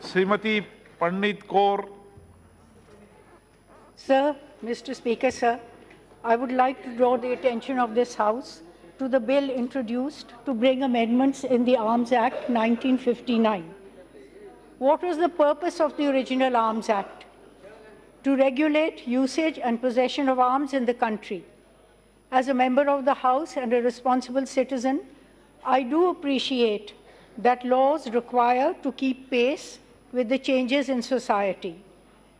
Srimati Preneet Kaur. Sir, Mr. Speaker, sir, I would like to draw the attention of this House to the bill introduced to bring amendments in the Arms Act 1959. What was the purpose of the original Arms Act? To regulate usage and possession of arms in the country. As a member of the House and a responsible citizen, I do appreciate that laws require to keep pace with the changes in society,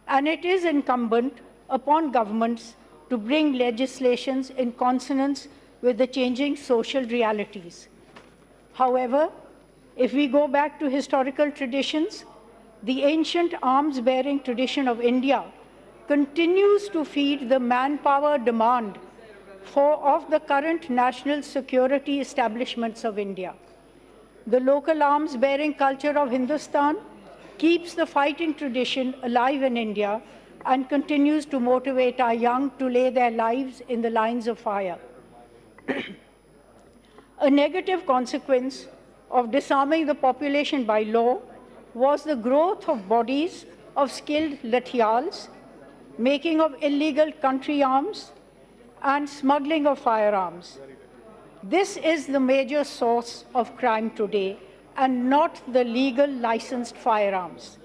and it is incumbent upon governments to bring legislations in consonance with the changing social realities. However, if we go back to historical traditions, the ancient arms-bearing tradition of India continues to feed the manpower demand of the current national security establishments of India. The local arms-bearing culture of Hindustan keeps the fighting tradition alive in India and continues to motivate our young to lay their lives in the lines of fire. A negative consequence of disarming the population by law was the growth of bodies of skilled lathials, making of illegal country arms, and smuggling of firearms. This is the major source of crime today, and not the legal licensed firearms.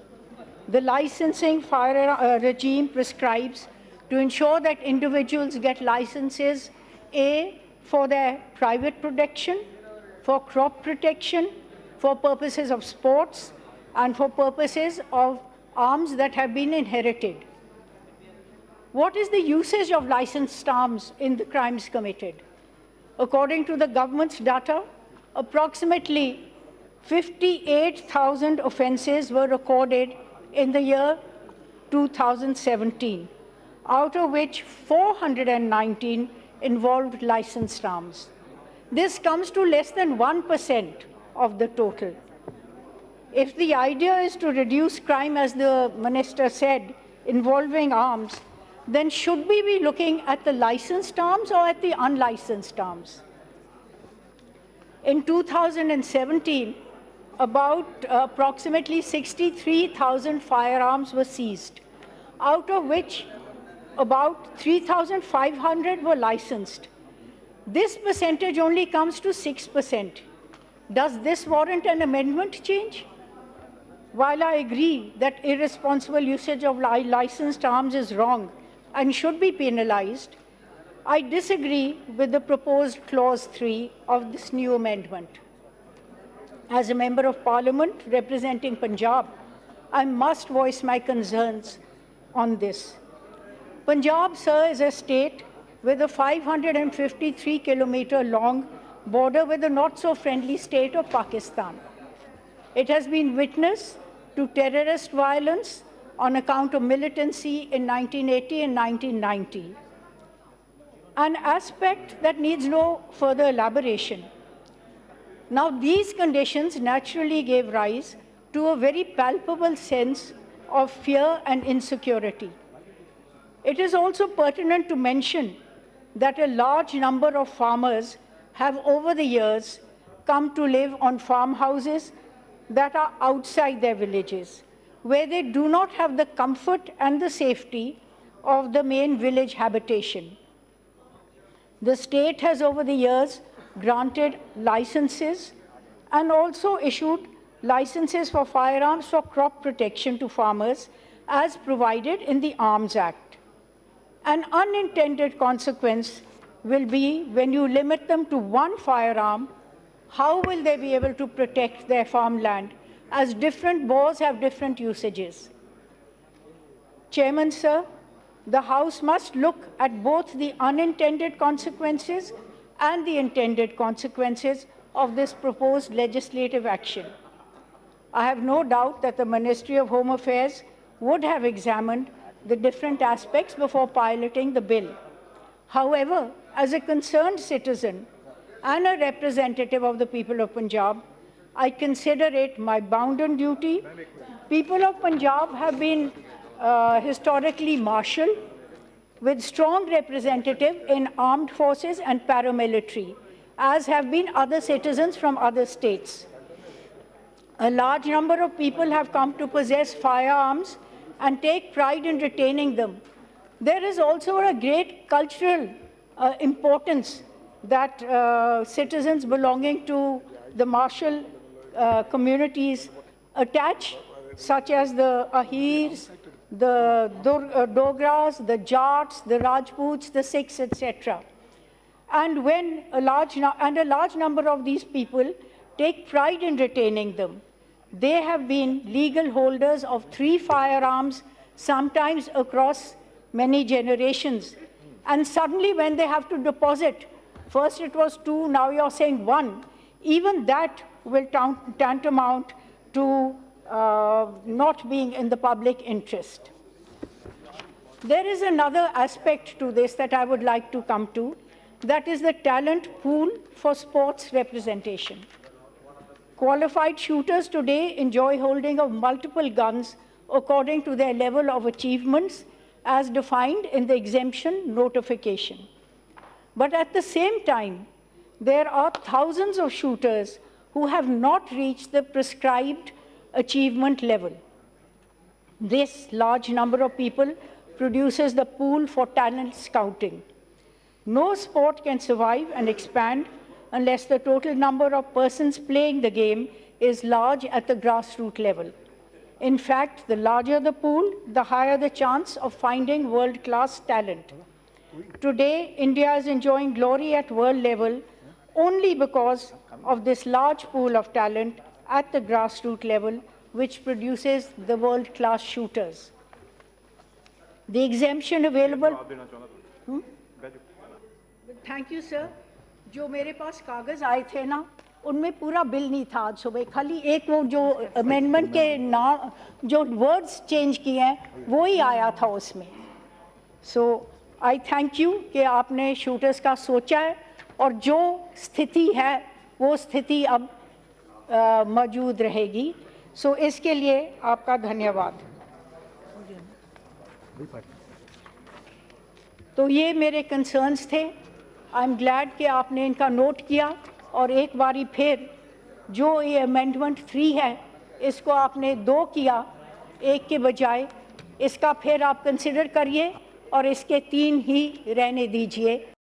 The licensing regime prescribes to ensure that individuals get licenses, A, for their private protection, for crop protection, for purposes of sports, and for purposes of arms that have been inherited. What is the usage of licensed arms in the crimes committed? According to the government's data, approximately 58,000 offenses were recorded in the year 2017, out of which 419 involved licensed arms. This comes to less than 1% of the total. If the idea is to reduce crime, as the minister said, involving arms, then should we be looking at the licensed arms or at the unlicensed arms? In 2017, approximately 63,000 firearms were seized, out of which about 3,500 were licensed. This percentage only comes to 6%. Does this warrant an amendment change? While I agree that irresponsible usage of licensed arms is wrong and should be penalized, I disagree with the proposed Clause 3 of this new amendment. As a Member of Parliament representing Punjab, I must voice my concerns on this. Punjab, sir, is a state with a 553-kilometer long border with the not-so-friendly state of Pakistan. It has been witness to terrorist violence on account of militancy in 1980 and 1990, an aspect that needs no further elaboration. Now, these conditions naturally gave rise to a very palpable sense of fear and insecurity. It is also pertinent to mention that a large number of farmers have over the years come to live on farmhouses that are outside their villages, where they do not have the comfort and the safety of the main village habitation. The state has over the years granted licenses and also issued licenses for firearms for crop protection to farmers as provided in the Arms Act. An unintended consequence will be when you limit them to one firearm, how will they be able to protect their farmland, as different bores have different usages? Chairman, sir, the House must look at both the unintended consequences and the intended consequences of this proposed legislative action. I have no doubt that the Ministry of Home Affairs would have examined the different aspects before piloting the bill. However, as a concerned citizen and a representative of the people of Punjab, I consider it my bounden duty. People of Punjab have been historically martial, with strong representative in armed forces and paramilitary, as have been other citizens from other states. A large number of people have come to possess firearms and take pride in retaining them. There is also a great cultural importance that citizens belonging to the martial communities attach, such as the Ahirs, the Dogras, the Jats, the Rajputs, the Sikhs, etc. And when a large number of these people take pride in retaining them. They have been legal holders of 3 firearms, sometimes across many generations. And suddenly when they have to deposit, first it was 2, now you're saying 1, even that will tantamount to not being in the public interest. There is another aspect to this that I would like to come to, that is the talent pool for sports representation. Qualified shooters today enjoy holding of multiple guns according to their level of achievements as defined in the exemption notification. But at the same time, there are thousands of shooters who have not reached the prescribed achievement level. This large number of people produces the pool for talent scouting. No sport can survive and expand unless the total number of persons playing the game is large at the grassroots level. In fact, the larger the pool, the higher the chance of finding world-class talent. Today, India is enjoying glory at world level only because of this large pool of talent at the grassroots level, which produces the world-class shooters. The exemption available... Thank you, sir. जो मेरे पास कागज आए थे ना, उनमें पूरा bill नहीं था आज सुबह, खाली एक वो जो अमेंडमेंट के नाम जो वर्ड्स चेंज किए हैं वो ही आया था उसमें. सो आई थैंक यू कि आपने शूटर्स का सोचा है और जो स्थिति है वो स्थिति अब मौजूद रहेगी. सो इसके लिए आपका धन्यवाद. तो ये मेरे कंसर्न्स थे. आई एम ग्लैड कि आपने इनका नोट किया और एक बारी फिर जो ये अमेंडमेंट 3 है इसको आपने 2 किया 1 के बजाय, इसका फिर आप कंसिडर करिए और इसके 3 ही रहने दीजिए.